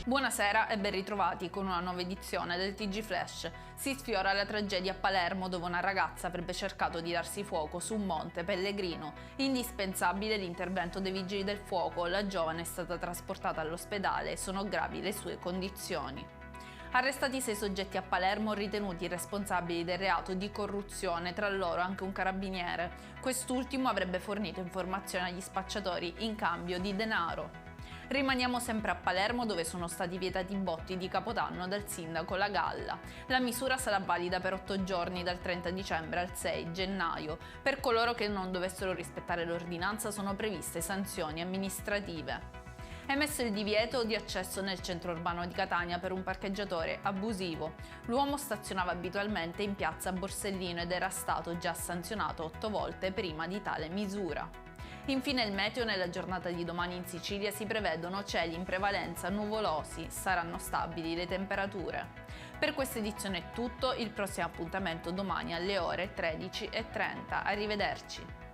Buonasera e ben ritrovati con una nuova edizione del TG Flash. Si sfiora la tragedia a Palermo dove una ragazza avrebbe cercato di darsi fuoco su un monte Pellegrino. Indispensabile l'intervento dei vigili del fuoco, la giovane è stata trasportata all'ospedale e sono gravi le sue condizioni. Arrestati 6 soggetti a Palermo ritenuti responsabili del reato di corruzione, tra loro anche un carabiniere. Quest'ultimo avrebbe fornito informazioni agli spacciatori in cambio di denaro. Rimaniamo sempre a Palermo dove sono stati vietati i botti di Capodanno dal sindaco La Galla. La misura sarà valida per 8 giorni dal 30 dicembre al 6 gennaio. Per coloro che non dovessero rispettare l'ordinanza sono previste sanzioni amministrative. È emesso il divieto di accesso nel centro urbano di Catania per un parcheggiatore abusivo. L'uomo stazionava abitualmente in piazza Borsellino ed era stato già sanzionato 8 volte prima di tale misura. Infine il meteo: nella giornata di domani in Sicilia si prevedono cieli in prevalenza nuvolosi, saranno stabili le temperature. Per questa edizione è tutto, il prossimo appuntamento domani alle ore 13:30. Arrivederci.